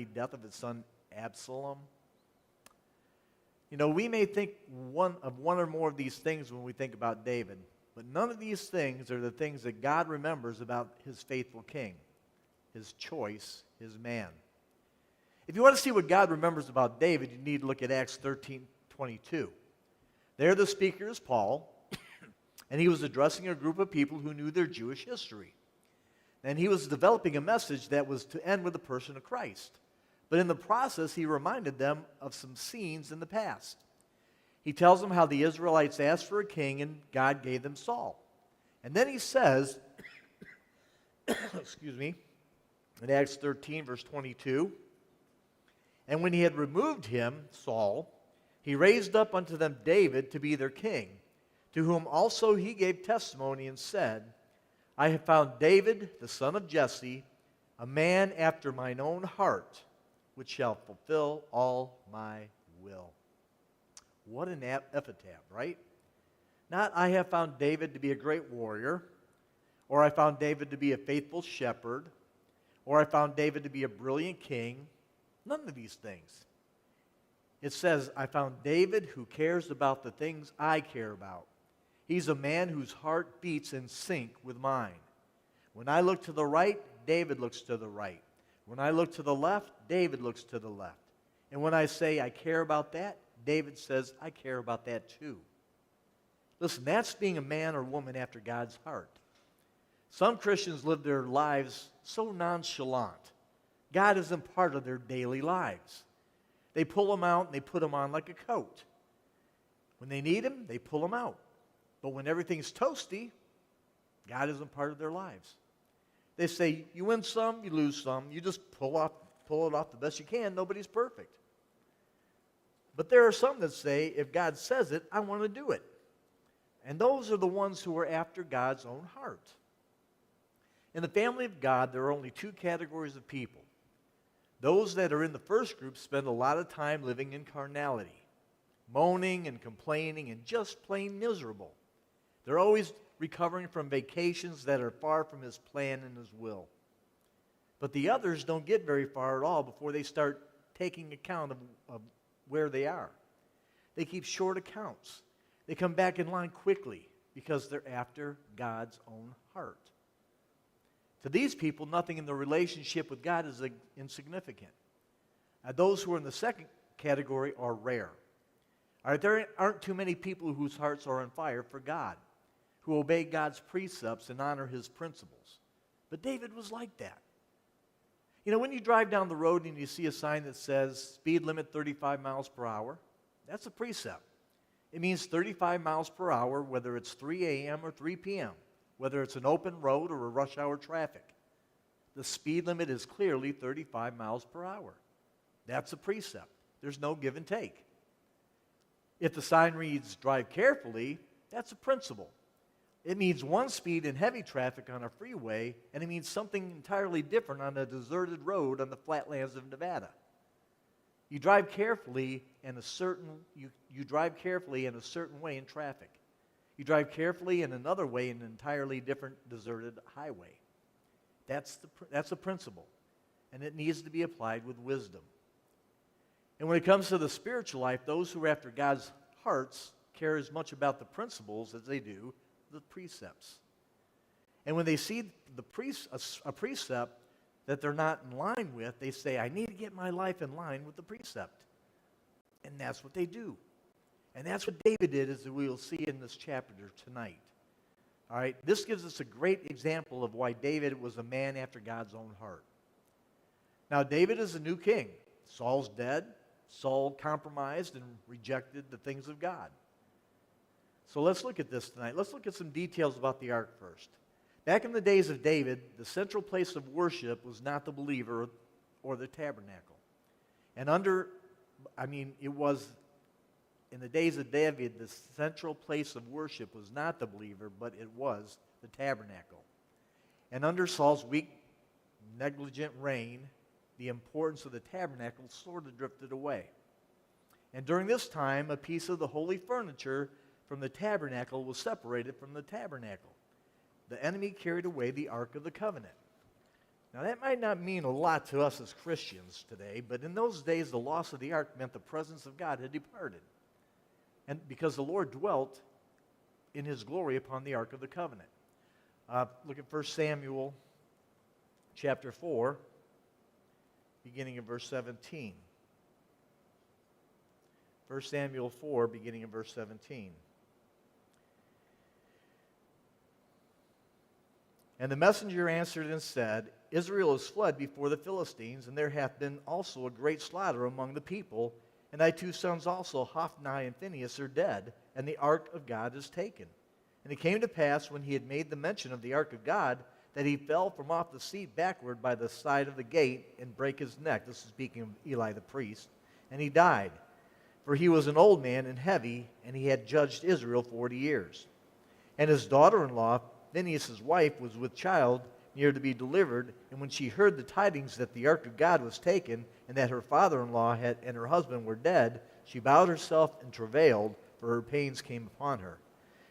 untimely death of his son Absalom? You know, we may think one or more of these things when we think about David, but none of these things are the things that God remembers about his faithful king, his choice, his man. If you want to see what God remembers about David, you need to look at Acts 13:22. There the speaker is Paul, and he was addressing a group of people who knew their Jewish history. And he was developing a message that was to end with the person of Christ. But in the process, he reminded them of some scenes in the past. He tells them how the Israelites asked for a king, and God gave them Saul. And then he says, excuse me, in Acts 13, verse 22, and when he had removed him, Saul, he raised up unto them David to be their king, to whom also he gave testimony and said, I have found David, the son of Jesse, a man after mine own heart, which shall fulfill all my will. What an epitaph, right? Not, I have found David to be a great warrior, or I found David to be a faithful shepherd, or I found David to be a brilliant king. None of these things. It says, I found David who cares about the things I care about. He's a man whose heart beats in sync with mine. When I look to the right, David looks to the right. When I look to the left, David looks to the left. And when I say I care about that, David says I care about that too. Listen, that's being a man or woman after God's heart. Some Christians live their lives so nonchalant. God isn't part of their daily lives. They pull them out and they put them on like a coat. When they need him, they pull them out. But when everything's toasty, God isn't part of their lives. They say, you win some, you lose some. You just pull it off the best you can. Nobody's perfect. But there are some that say, if God says it, I want to do it. And those are the ones who are after God's own heart. In the family of God, there are only two categories of people. Those that are in the first group spend a lot of time living in carnality, moaning and complaining and just plain miserable. They're always recovering from vacations that are far from his plan and his will. But the others don't get very far at all before they start taking account of where they are. They keep short accounts. They come back in line quickly because they're after God's own heart. To these people, nothing in the relationship with God is insignificant. Those who are in the second category are rare. All right, there aren't too many people whose hearts are on fire for God, who obey God's precepts and honor his principles. But David was like that. You know, when you drive down the road and you see a sign that says speed limit 35 miles per hour, that's a precept. It means 35 miles per hour, whether it's 3 a.m. or 3 p.m., whether it's an open road or a rush hour traffic. The speed limit is clearly 35 miles per hour. That's a precept. There's no give and take. If the sign reads drive carefully, that's a principle. It means one speed in heavy traffic on a freeway, and it means something entirely different on a deserted road on the flatlands of Nevada. You drive carefully in a certain way in traffic. You drive carefully in another way in an entirely different deserted highway. That's a principle, and it needs to be applied with wisdom. And when it comes to the spiritual life, those who are after God's hearts care as much about the principles as they do the precepts. And when they see a precept that they're not in line with, they say, I need to get my life in line with the precept. And that's what they do. And that's what David did, as we will see in this chapter tonight. All right, this gives us a great example of why David was a man after God's own heart. Now, David is a new king. Saul's dead. Saul compromised and rejected the things of God. So let's look at this tonight. Let's look at some details about the ark first. Back in the days of David, the central place of worship was not the believer or the tabernacle. And it was, in the days of David, the central place of worship was not the believer, but it was the tabernacle. And under Saul's weak, negligent reign, the importance of the tabernacle sort of drifted away. And during this time, a piece of the holy furniture from the tabernacle was separated from the tabernacle. The enemy carried away the Ark of the Covenant. Now, that might not mean a lot to us as Christians today, but in those days, the loss of the ark meant the presence of God had departed. And because the Lord dwelt in his glory upon the ark of the covenant. Look at 1 Samuel chapter 4, beginning in verse 17. 1 Samuel 4, beginning in verse 17. And the messenger answered and said, Israel is fled before the Philistines, and there hath been also a great slaughter among the people, and thy two sons also, Hophni and Phinehas, are dead, and the ark of God is taken. And it came to pass, when he had made the mention of the ark of God, that he fell from off the seat backward by the side of the gate, and brake his neck. This is speaking of Eli the priest. And he died. For he was an old man and heavy, and he had judged Israel 40 years. And his daughter-in-law, Phinehas' wife, was with child, near to be delivered, and when she heard the tidings that the ark of God was taken, and that her father-in-law and her husband were dead, she bowed herself and travailed, for her pains came upon her.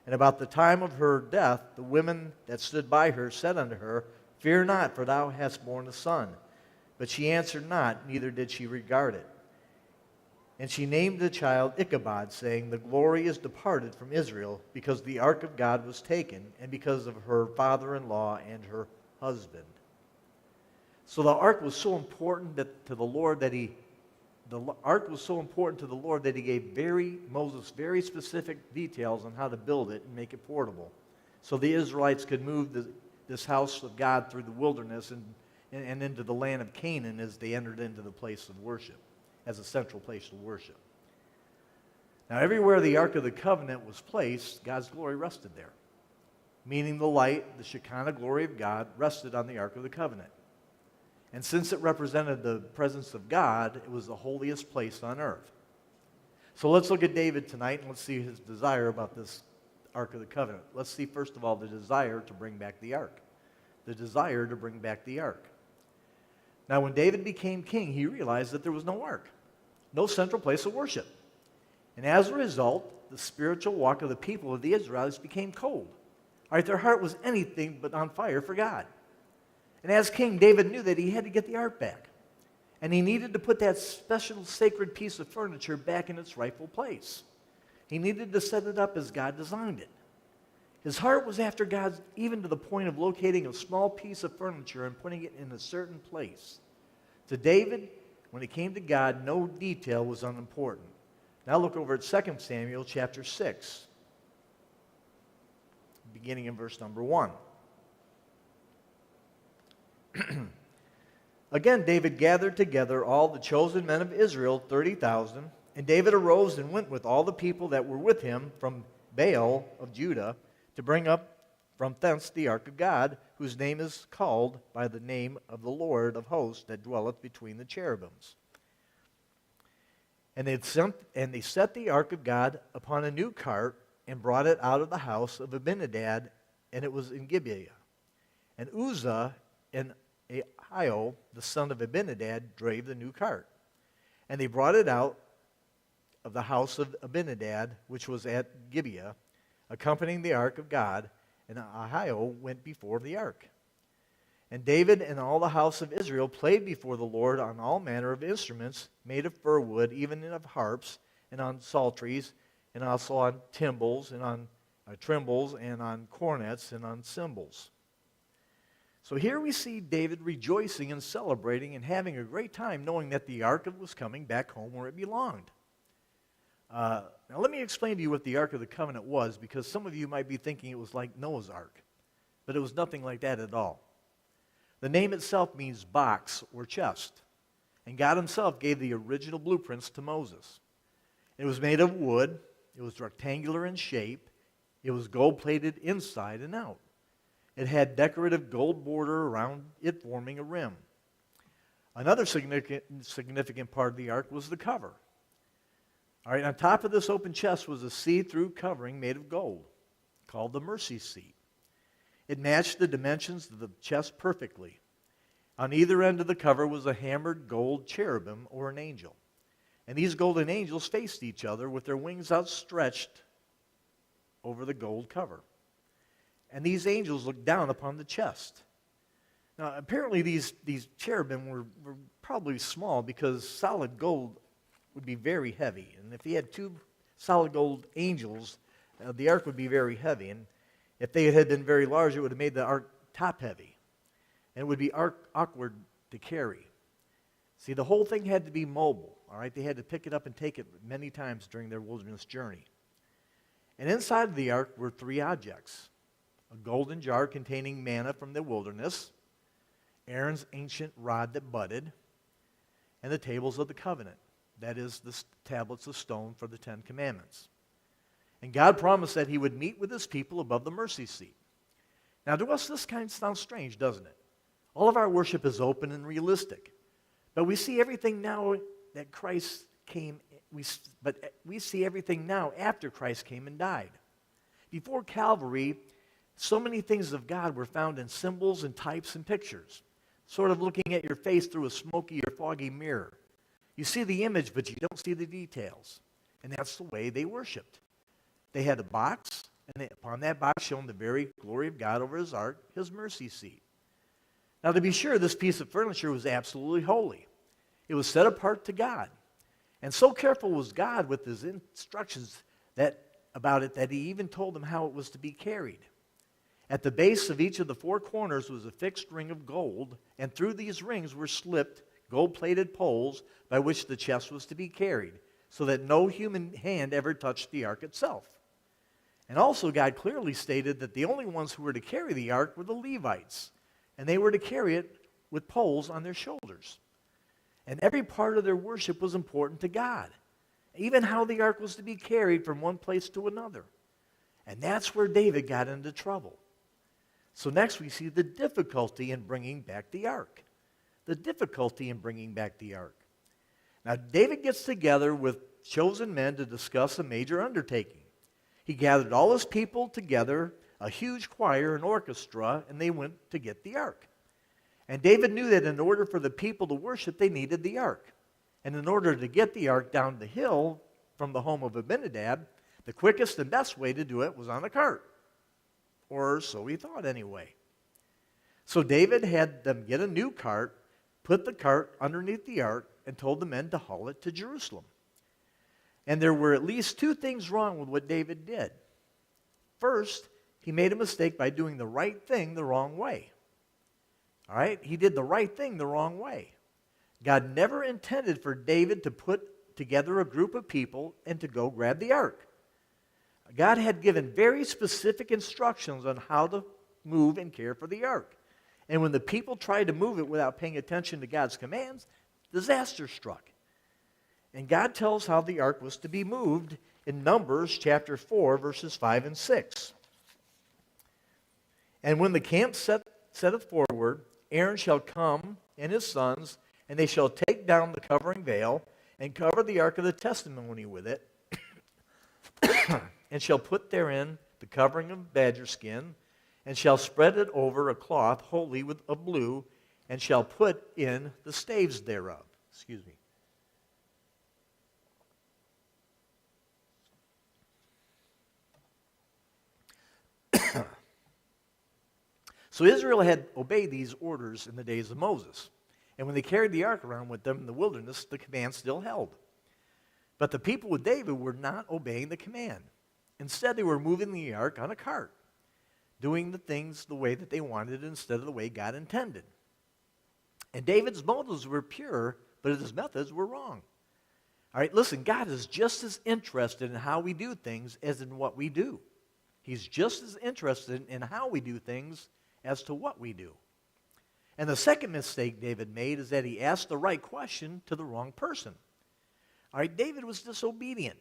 And about the time of her death, the women that stood by her said unto her, Fear not, for thou hast borne a son. But she answered not, neither did she regard it. And she named the child Ichabod, saying, The glory is departed from Israel, because the ark of God was taken, and because of her father-in-law and her husband. So the ark was so important to the Lord that he gave Moses very specific details on how to build it and make it portable, so the Israelites could move this house of God through the wilderness and into the land of Canaan as they entered into the place of worship, as a central place of worship. Now, everywhere the Ark of the Covenant was placed, God's glory rested there, meaning the light, the Shekinah glory of God, rested on the Ark of the Covenant. And since it represented the presence of God, it was the holiest place on earth. So let's look at David tonight, and let's see his desire about this Ark of the Covenant. Let's see, first of all, the desire to bring back the Ark. The desire to bring back the Ark. Now, when David became king, he realized that there was no ark, no central place of worship. And as a result, the spiritual walk of the people of the Israelites became cold. All right, their heart was anything but on fire for God. And as king, David knew that he had to get the ark back. And he needed to put that special sacred piece of furniture back in its rightful place. He needed to set it up as God designed it. His heart was after God, even to the point of locating a small piece of furniture and putting it in a certain place. To David, when it came to God, no detail was unimportant. Now look over at 2 Samuel chapter 6, beginning in verse number 1. Again, David gathered together all the chosen men of Israel, 30,000, and David arose and went with all the people that were with him from Baal of Judah, to bring up from thence the ark of God, whose name is called by the name of the Lord of hosts, that dwelleth between the cherubims. And they set the ark of God upon a new cart, and brought it out of the house of Abinadab, and it was in Gibeah. And Uzzah and Ahio, the son of Abinadab, drave the new cart. And they brought it out of the house of Abinadab, which was at Gibeah, accompanying the ark of God, and Ahio went before the ark. And David and all the house of Israel played before the Lord on all manner of instruments made of fir wood, even of harps, and on psalteries, and also on timbrels, and on timbrels, and on cornets, and on cymbals. So here we see David rejoicing and celebrating and having a great time, knowing that the ark was coming back home where it belonged. Now let me explain to you what the Ark of the Covenant was, because some of you might be thinking it was like Noah's Ark, but it was nothing like that at all. The name itself means box or chest, and God himself gave the original blueprints to Moses. It was made of wood, it was rectangular in shape, it was gold-plated inside and out. It had gold border around it forming a rim. Another significant part of the ark was the cover. All right, on top of this open chest was a see-through covering made of gold, called the mercy seat. It matched the dimensions of the chest perfectly. On either end of the cover was a hammered gold cherubim, or an angel. And these golden angels faced each other with their wings outstretched over the gold cover. And these angels looked down upon the chest. Now, apparently these cherubim were probably small because solid gold would be very heavy. And if he had two solid gold angels, the ark would be very heavy. And if they had been very large, it would have made the ark top heavy. And it would be awkward to carry. See, the whole thing had to be mobile, all right? They had to pick it up and take it many times during their wilderness journey. And inside of the ark were three objects: a golden jar containing manna from the wilderness, Aaron's ancient rod that budded, and the tables of the covenant, that is, the tablets of stone for the 10 Commandments. And God promised that he would meet with his people above the mercy seat. Now, to us, this kind of sounds strange, doesn't it? All of our worship is open and realistic. But we see everything now that Christ came, but we see everything now after Christ came and died. Before Calvary, so many things of God were found in symbols and types and pictures, sort of looking at your face through a smoky or foggy mirror. You see the image, but you don't see the details. And that's the way they worshiped. They had a box, and upon that box shone the very glory of God over his ark, his mercy seat. Now, to be sure, this piece of furniture was absolutely holy. It was set apart to God. And so careful was God with his instructions about it that he even told them how it was to be carried. At the base of each of the four corners was a fixed ring of gold, and through these rings were slipped gold-plated poles by which the chest was to be carried, so that no human hand ever touched the ark itself. And also God clearly stated that the only ones who were to carry the ark were the Levites, and they were to carry it with poles on their shoulders. And every part of their worship was important to God, even how the ark was to be carried from one place to another. And that's where David got into trouble. So next we see the difficulty in bringing back the ark. The difficulty in bringing back the ark. Now David gets together with chosen men to discuss a major undertaking. He gathered all his people together, a huge choir, an orchestra, and they went to get the ark. And David knew that in order for the people to worship, they needed the ark. And in order to get the ark down the hill from the home of Abinadab, the quickest and best way to do it was on a cart. Or so he thought anyway. So David had them get a new cart, put the cart underneath the ark, and told the men to haul it to Jerusalem. And there were at least two things wrong with what David did. First, he made a mistake by doing the right thing the wrong way. All right? He did the right thing the wrong way. God never intended for David to put together a group of people and to go grab the ark. God had given very specific instructions on how to move and care for the ark. And when the people tried to move it without paying attention to God's commands, disaster struck. And God tells how the ark was to be moved in Numbers chapter 4, verses 5 and 6. And when the camp setteth forward, Aaron shall come and his sons, and they shall take down the covering veil, and cover the ark of the testimony with it, and shall put therein the covering of badger skin, and shall spread it over a cloth wholly of blue, and shall put in the staves thereof. Excuse me. So Israel had obeyed these orders in the days of Moses. And when they carried the ark around with them in the wilderness, the command still held. But the people with David were not obeying the command. Instead, they were moving the ark on a cart, doing the things the way that they wanted instead of the way God intended. And David's motives were pure, but his methods were wrong. All right, listen, God is just as interested in how we do things as in what we do. He's just as interested in how we do things as to what we do. And the second mistake David made is that he asked the right question to the wrong person. All right, David was disobedient.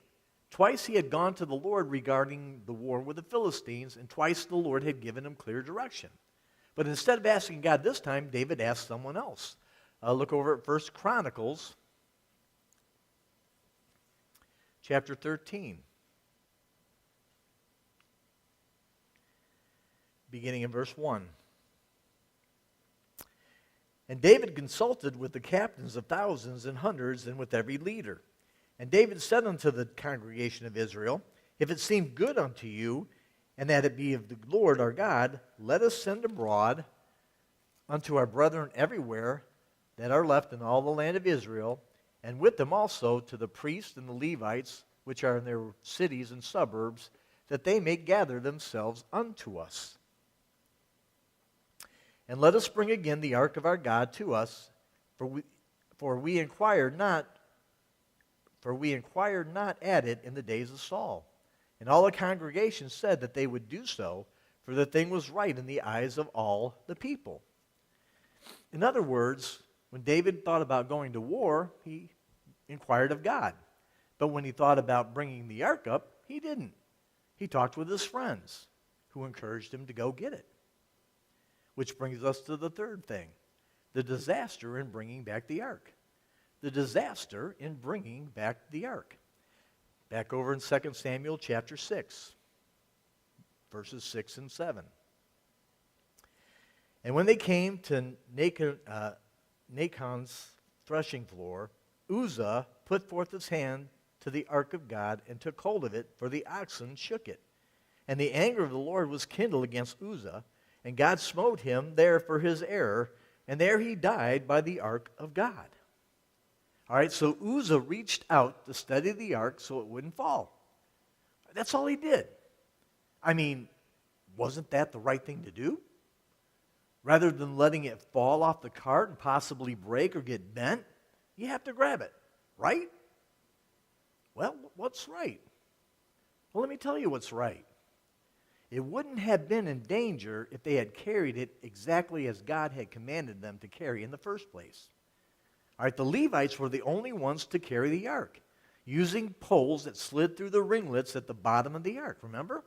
Twice he had gone to the Lord regarding the war with the Philistines, and twice the Lord had given him clear direction. But instead of asking God this time, David asked someone else. Look over at 1 Chronicles chapter 13. Beginning in verse 1. And David consulted with the captains of thousands and hundreds and with every leader. And David said unto the congregation of Israel, If it seem good unto you, and that it be of the Lord our God, let us send abroad unto our brethren everywhere that are left in all the land of Israel, and with them also to the priests and the Levites, which are in their cities and suburbs, that they may gather themselves unto us. And let us bring again the ark of our God to us, for we inquired not at it in the days of Saul. And all the congregation said that they would do so, for the thing was right in the eyes of all the people. In other words, when David thought about going to war, he inquired of God. But when he thought about bringing the ark up, he didn't. He talked with his friends, who encouraged him to go get it. Which brings us to the third thing, the disaster in bringing back the ark. The disaster in bringing back the ark. Back over in 2 Samuel chapter 6, verses 6 and 7. And when they came to Nachon's threshing floor, Uzzah put forth his hand to the ark of God and took hold of it, for the oxen shook it. And the anger of the Lord was kindled against Uzzah, and God smote him there for his error, and there he died by the ark of God. All right, so Uzzah reached out to steady the ark so it wouldn't fall. That's all he did. I mean, wasn't that the right thing to do? Rather than letting it fall off the cart and possibly break or get bent, you have to grab it, right? Well, what's right? Well, let me tell you what's right. It wouldn't have been in danger if they had carried it exactly as God had commanded them to carry in the first place. All right, the Levites were the only ones to carry the ark, using poles that slid through the ringlets at the bottom of the ark, remember?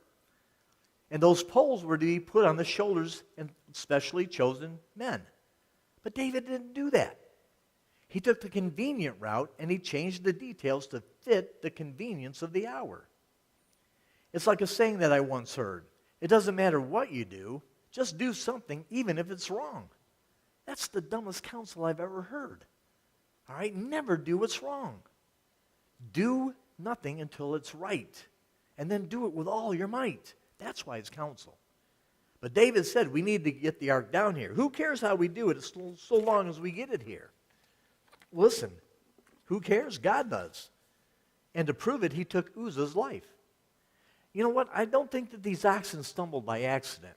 And those poles were to be put on the shoulders of specially chosen men. But David didn't do that. He took the convenient route and he changed the details to fit the convenience of the hour. It's like a saying that I once heard. It doesn't matter what you do, just do something even if it's wrong. That's the dumbest counsel I've ever heard. All right, never do what's wrong. Do nothing until it's right, and then do it with all your might. That's why it's counsel. But David said we need to get the ark down here. Who cares how we do it so long as we get it here? Listen, who cares? God does. And to prove it, he took Uzzah's life. You know what? I don't think that these oxen stumbled by accident.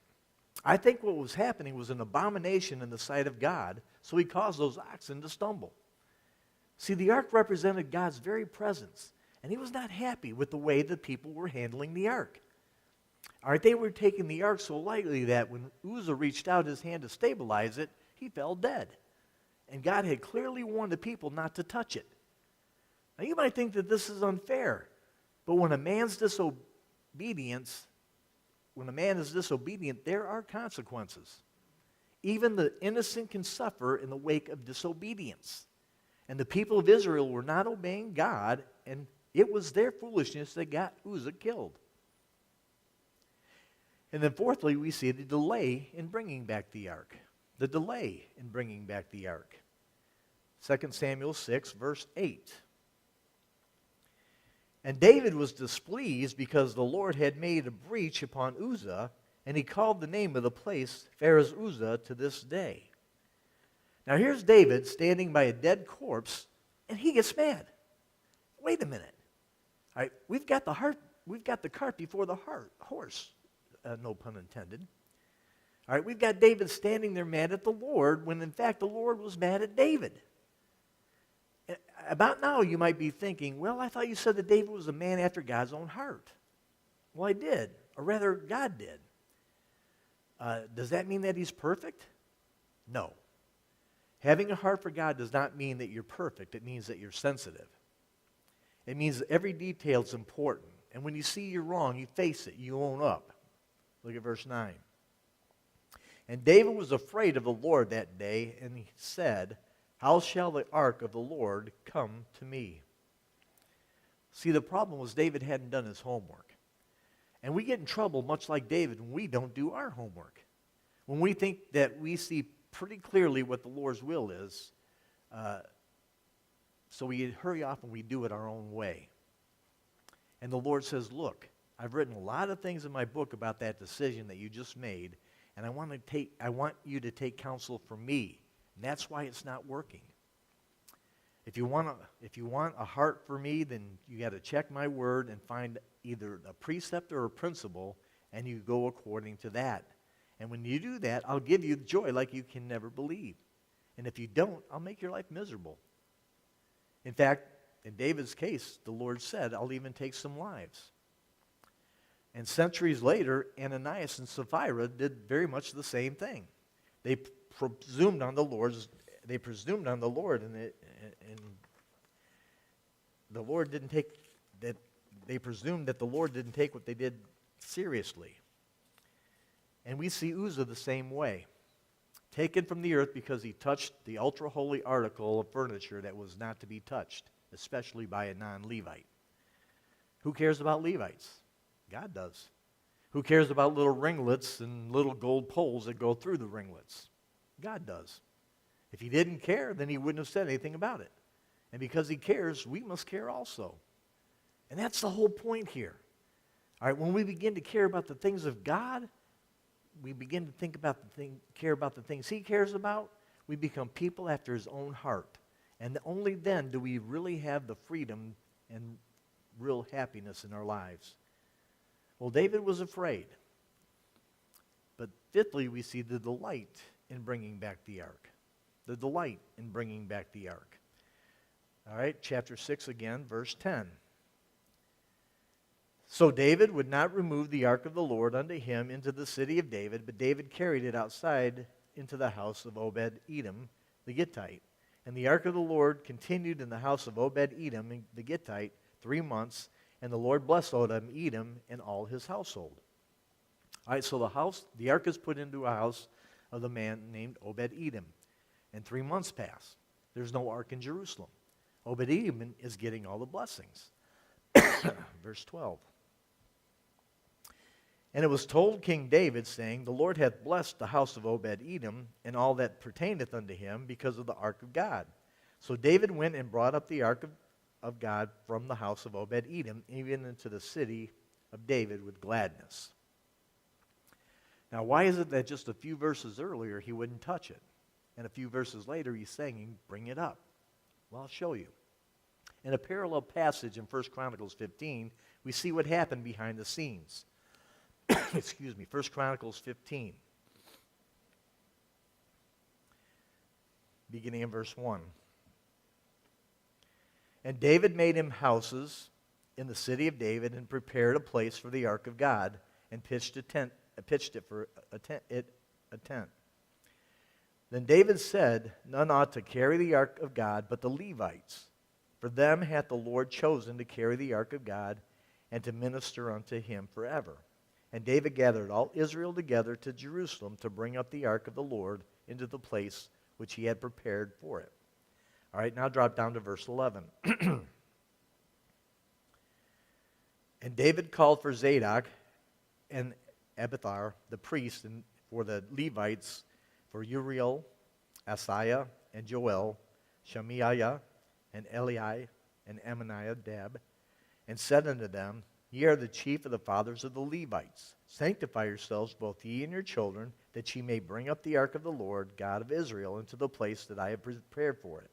I think what was happening was an abomination in the sight of God, so he caused those oxen to stumble. See, the ark represented God's very presence, and he was not happy with the way the people were handling the ark. All right, they were taking the ark so lightly that when Uzzah reached out his hand to stabilize it, he fell dead. And God had clearly warned the people not to touch it. Now, you might think that this is unfair, but when a man is disobedient, there are consequences. Even the innocent can suffer in the wake of disobedience. And the people of Israel were not obeying God, and it was their foolishness that got Uzzah killed. And then fourthly, we see the delay in bringing back the ark. The delay in bringing back the ark. 2 Samuel 6, verse 8. And David was displeased because the Lord had made a breach upon Uzzah, and he called the name of the place Pharez Uzzah to this day. Now here's David standing by a dead corpse, and he gets mad. Wait a minute. All right, we've got the cart before the horse. No pun intended. All right, we've got David standing there mad at the Lord when in fact the Lord was mad at David. About now you might be thinking, well, I thought you said that David was a man after God's own heart. Well, I did, or rather God did. Does that mean that he's perfect? No. Having a heart for God does not mean that you're perfect. It means that you're sensitive. It means that every detail is important. And when you see you're wrong, you face it. You own up. Look at verse 9. And David was afraid of the Lord that day, and he said, how shall the ark of the Lord come to me? See, the problem was David hadn't done his homework. And we get in trouble much like David when we don't do our homework. When we think that we see pretty clearly what the Lord's will is, so we hurry off and we do it our own way. And the Lord says, look, I've written a lot of things in my book about that decision that you just made, And I want you to take counsel from me. And that's why it's not working. If you want a heart for me, then you got to check my word and find either a precept or a principle, and you go according to that. And when you do that, I'll give you joy like you can never believe. And if you don't, I'll make your life miserable. In fact, in David's case, the Lord said, I'll even take some lives. And centuries later, Ananias and Sapphira did very much the same thing. They presumed on the Lord, and the Lord didn't take that. They presumed that the Lord didn't take what they did seriously. And we see Uzzah the same way. Taken from the earth because he touched the ultra-holy article of furniture that was not to be touched, especially by a non-Levite. Who cares about Levites? God does. Who cares about little ringlets and little gold poles that go through the ringlets? God does. If he didn't care, then he wouldn't have said anything about it. And because he cares, we must care also. And that's the whole point here. All right, when we begin to care about the things of God, we begin to care about the things he cares about, we become people after his own heart. And only then do we really have the freedom and real happiness in our lives. Well, David was afraid. But fifthly, we see the delight in bringing back the ark. The delight in bringing back the ark. All right, chapter 6 again, verse 10. So David would not remove the ark of the Lord unto him into the city of David, but David carried it outside into the house of Obed-Edom the Gittite. And the ark of the Lord continued in the house of Obed-Edom the Gittite 3 months, and the Lord blessed Obed-Edom and all his household. All right, so the ark is put into a house of the man named Obed-Edom, and 3 months pass. There's no ark in Jerusalem. Obed-Edom is getting all the blessings. Verse 12. And it was told King David, saying, The Lord hath blessed the house of Obed-Edom and all that pertaineth unto him because of the ark of God. So David went and brought up the ark of God from the house of Obed-Edom, even into the city of David with gladness. Now, why is it that just a few verses earlier he wouldn't touch it? And a few verses later he's saying, bring it up. Well, I'll show you. In a parallel passage in 1 Chronicles 15, we see what happened behind the scenes. Excuse me, 1 Chronicles 15, beginning in verse 1. And David made him houses in the city of David and prepared a place for the ark of God and pitched it for a tent. Then David said, None ought to carry the ark of God but the Levites. For them hath the Lord chosen to carry the ark of God and to minister unto him forever. And David gathered all Israel together to Jerusalem to bring up the ark of the Lord into the place which he had prepared for it. All right, now drop down to verse 11. And David called for Zadok and Abiathar, the priests, and for the Levites, for Uriel, Asaiah, and Joel, Shemaiah, and Eli, and Amminadab, and said unto them, Ye are the chief of the fathers of the Levites. Sanctify yourselves, both ye and your children, that ye may bring up the ark of the Lord, God of Israel, into the place that I have prepared for it.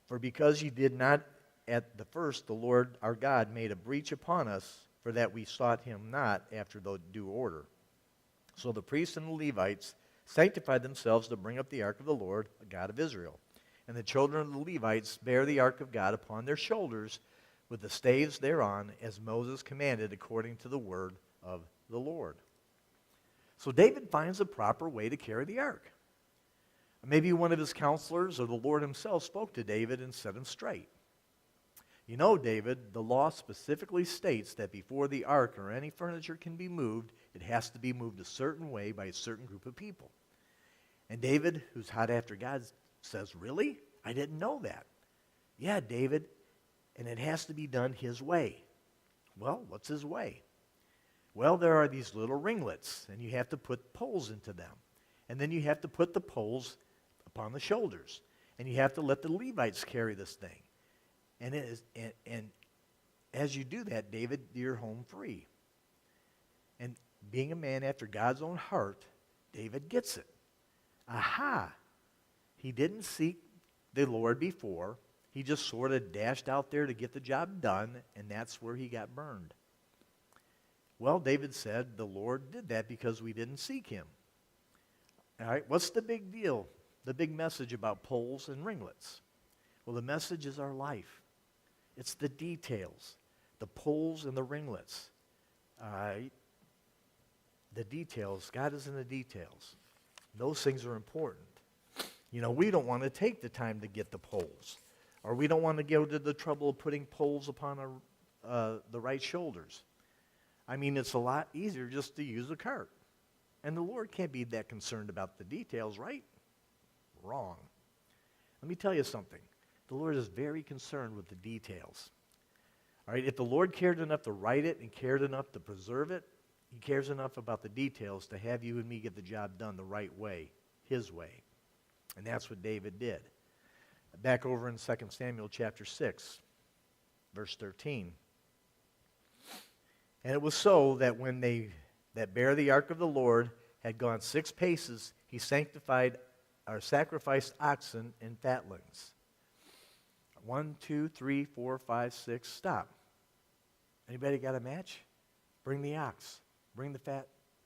For because ye did not at the first, the Lord our God made a breach upon us, for that we sought him not after the due order. So the priests and the Levites sanctified themselves to bring up the ark of the Lord, the God of Israel. And the children of the Levites bare the ark of God upon their shoulders, with the staves thereon, as Moses commanded according to the word of the Lord. So David finds a proper way to carry the ark. Maybe one of his counselors or the Lord himself spoke to David and set him straight. You know, David, the law specifically states that before the ark or any furniture can be moved, it has to be moved a certain way by a certain group of people. And David, who's hot after God, says, Really? I didn't know that. Yeah, David, and it has to be done his way. Well, what's his way? Well, there are these little ringlets, and you have to put poles into them. And then you have to put the poles upon the shoulders. And you have to let the Levites carry this thing. And as you do that, David, you're home free. And being a man after God's own heart, David gets it. Aha! He didn't seek the Lord before. He just sort of dashed out there to get the job done, and that's where he got burned. Well, David said, the Lord did that because we didn't seek him. All right, what's the big deal? The big message about poles and ringlets? Well, the message is our life. It's the details, the poles and the ringlets. All right? The details, God is in the details. Those things are important. You know, we don't want to take the time to get the poles, or we don't want to go to the trouble of putting poles upon the right shoulders. I mean, it's a lot easier just to use a cart. And the Lord can't be that concerned about the details, right? Wrong. Let me tell you something. The Lord is very concerned with the details. All right, if the Lord cared enough to write it and cared enough to preserve it, he cares enough about the details to have you and me get the job done the right way, his way. And that's what David did. Back over in 2 Samuel chapter 6, verse 13. And it was so that when they that bare the ark of the Lord had gone 6 paces, he sanctified or sacrificed oxen and fatlings. 1, 2, 3, 4, 5, 6, stop. Anybody got a match? Bring the ox. Bring the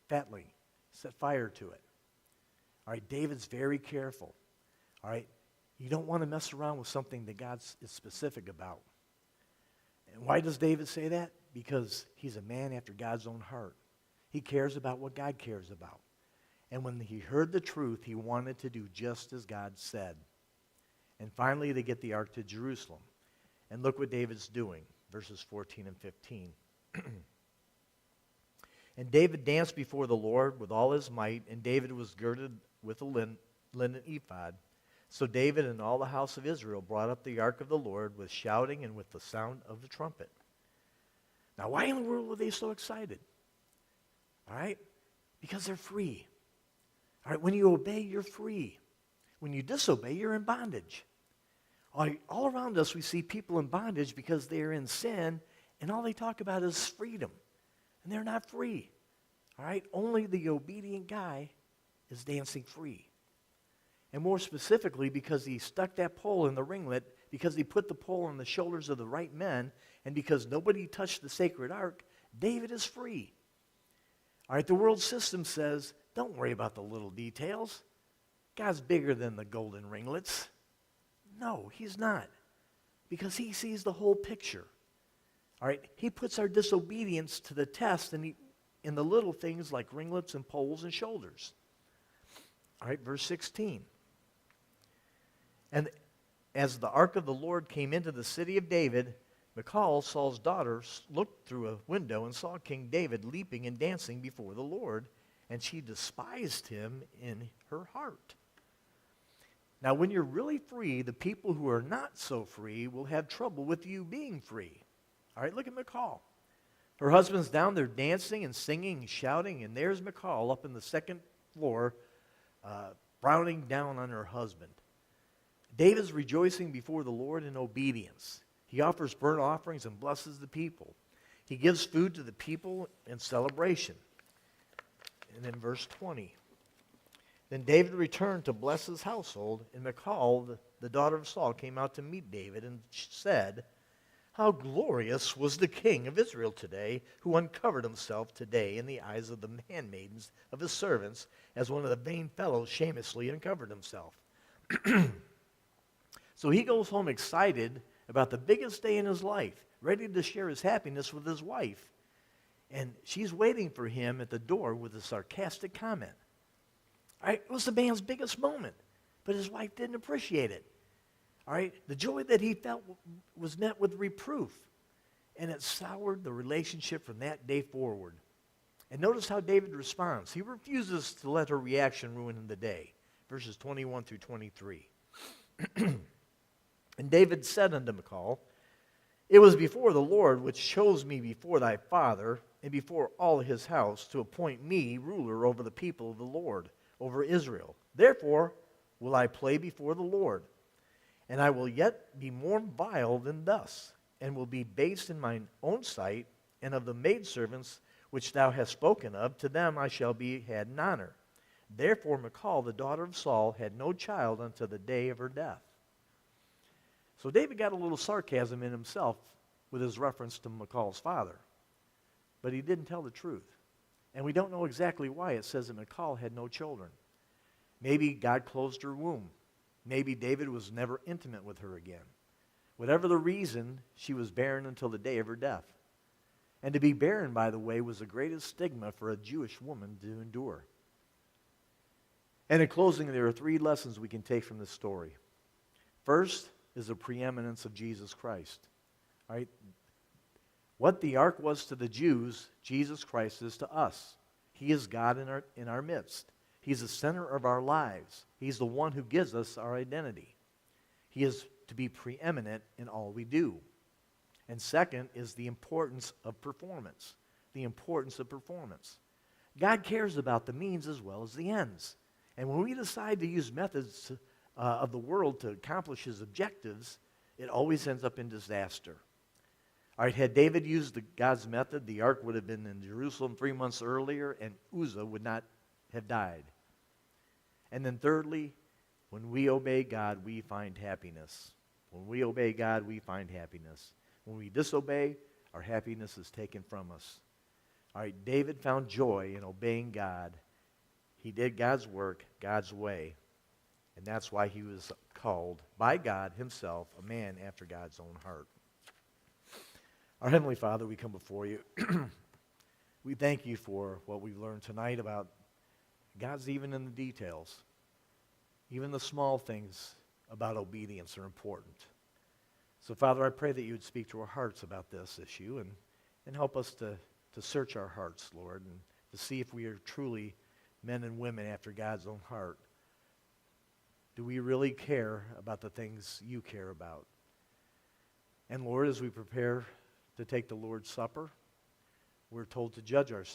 fatling. Set fire to it. All right, David's very careful. All right, you don't want to mess around with something that God is specific about. And why does David say that? Because he's a man after God's own heart. He cares about what God cares about. And when he heard the truth, he wanted to do just as God said. And finally, they get the ark to Jerusalem. And look what David's doing, verses 14 and 15. And David danced before the Lord with all his might, and David was girded with a linen ephod. So David and all the house of Israel brought up the ark of the Lord with shouting and with the sound of the trumpet. Now, why in the world were they so excited? All right? Because they're free. All right, when you obey, you're free. When you disobey, you're in bondage. All around us, we see people in bondage because they're in sin, and all they talk about is freedom. And they're not free. All right? Only the obedient guy is dancing free. And more specifically, because he stuck that pole in the ringlet, because he put the pole on the shoulders of the right men, and because nobody touched the sacred ark, David is free. All right, the world system says, don't worry about the little details. God's bigger than the golden ringlets. No, he's not. Because he sees the whole picture. All right, he puts our disobedience to the test in the little things like ringlets and poles and shoulders. All right, verse 16. And as the ark of the Lord came into the city of David, Michal, Saul's daughter, looked through a window and saw King David leaping and dancing before the Lord, and she despised him in her heart. Now, when you're really free, the people who are not so free will have trouble with you being free. All right, look at Michal. Her husband's down there dancing and singing and shouting, and there's Michal up in the second floor, frowning down on her husband. David's rejoicing before the Lord in obedience. He offers burnt offerings and blesses the people. He gives food to the people in celebration. And in verse 20, then David returned to bless his household, and Michal, the daughter of Saul, came out to meet David and said, how glorious was the king of Israel today, who uncovered himself today in the eyes of the handmaidens of his servants, as one of the vain fellows shamelessly uncovered himself. So he goes home excited about the biggest day in his life, ready to share his happiness with his wife. And she's waiting for him at the door with a sarcastic comment. All right, it was the man's biggest moment, but his wife didn't appreciate it. All right, the joy that he felt was met with reproof, and it soured the relationship from that day forward. And notice how David responds. He refuses to let her reaction ruin the day. Verses 21 through 23. And David said unto Michal, it was before the Lord which chose me before thy father and before all his house to appoint me ruler over the people of the Lord, over Israel. Therefore will I play before the Lord. And I will yet be more vile than thus, and will be base in mine own sight, and of the maidservants which thou hast spoken of, to them I shall be had in honor. Therefore Michal, the daughter of Saul, had no child until the day of her death. So David got a little sarcasm in himself with his reference to Michal's father. But he didn't tell the truth. And we don't know exactly why it says that Michal had no children. Maybe God closed her womb. Maybe David was never intimate with her again. Whatever the reason, she was barren until the day of her death. And to be barren, by the way, was the greatest stigma for a Jewish woman to endure. And in closing, there are 3 lessons we can take from this story. First is the preeminence of Jesus Christ. All right? What the ark was to the Jews, Jesus Christ is to us. He is God in our midst. He's the center of our lives. He's the one who gives us our identity. He is to be preeminent in all we do. And second is the importance of performance. The importance of performance. God cares about the means as well as the ends. And when we decide to use methods of the world to accomplish his objectives, it always ends up in disaster. All right, had David used God's method, the ark would have been in Jerusalem 3 months earlier, and Uzzah would not have died. And then thirdly, when we obey God, we find happiness. When we obey God, we find happiness. When we disobey, our happiness is taken from us. All right, David found joy in obeying God. He did God's work, God's way. And that's why he was called by God himself a man after God's own heart. Our Heavenly Father, we come before you. We thank you for what we've learned tonight about God's even in the details. Even the small things about obedience are important. So, Father, I pray that you would speak to our hearts about this issue and help us to search our hearts, Lord, and to see if we are truly men and women after God's own heart. Do we really care about the things you care about? And, Lord, as we prepare to take the Lord's Supper, we're told to judge ourselves.